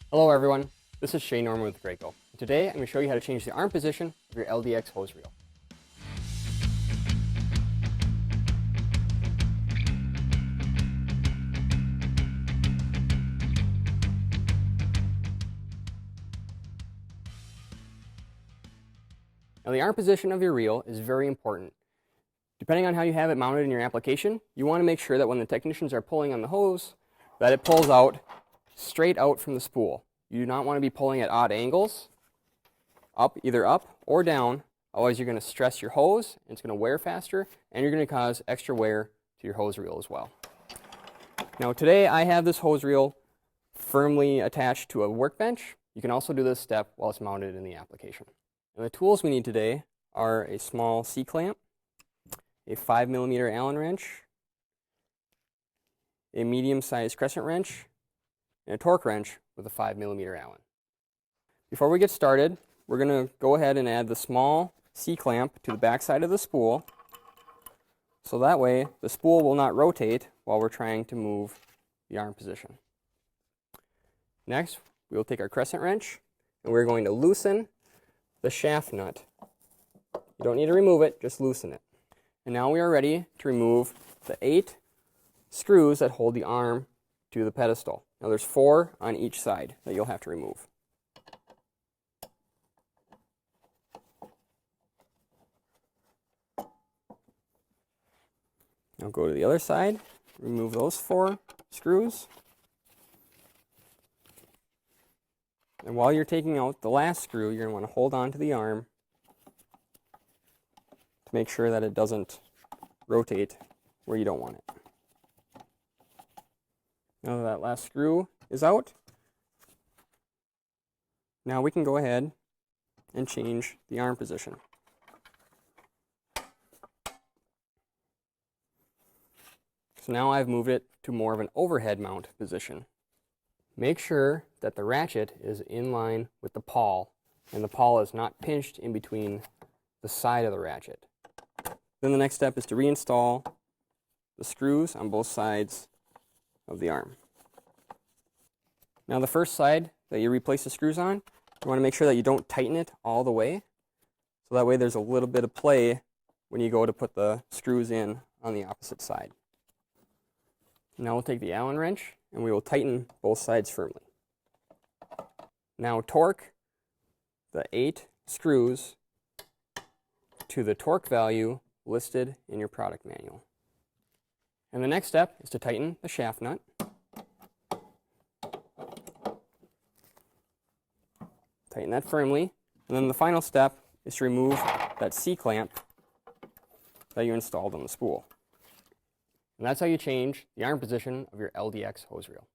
Hello everyone, this is Shane Norman with Graco. Today I'm going to show you how to change the arm position of your LDX hose reel. Now the arm position of your reel is very important. Depending on how you have it mounted in your application, you want to make sure that when the technicians are pulling on the hose, that it pulls out straight out from the spool. You do not want to be pulling at odd angles, either up or down, otherwise you're going to stress your hose, and it's going to wear faster, and you're going to cause extra wear to your hose reel as well. Now today I have this hose reel firmly attached to a workbench. You can also do this step while it's mounted in the application. And the tools we need today are a small C-clamp, a 5mm Allen wrench, a medium-sized crescent wrench, and a torque wrench with a 5mm Allen. Before we get started, we're going to go ahead and add the small C-clamp to the back side of the spool, so that way the spool will not rotate while we're trying to move the arm position. Next, we'll take our crescent wrench and we're going to loosen the shaft nut. You don't need to remove it, just loosen it. And now we are ready to remove the 8 screws that hold the arm to the pedestal. Now there's 4 on each side that you'll have to remove. Now go to the other side, remove those 4 screws. And while you're taking out the last screw, you're going to want to hold on to the arm to make sure that it doesn't rotate where you don't want it. Now that last screw is out, now we can go ahead and change the arm position. So now I've moved it to more of an overhead mount position. Make sure that the ratchet is in line with the pawl, and the pawl is not pinched in between the side of the ratchet. Then the next step is to reinstall the screws on both sides of the arm. Now the first side that you replace the screws on, you want to make sure that you don't tighten it all the way, so that way there's a little bit of play when you go to put the screws in on the opposite side. Now we'll take the Allen wrench and we will tighten both sides firmly. Now torque the 8 screws to the torque value listed in your product manual. And the next step is to tighten the shaft nut. Tighten that firmly. And then the final step is to remove that C-clamp that you installed on the spool. And that's how you change the arm position of your LDX hose reel.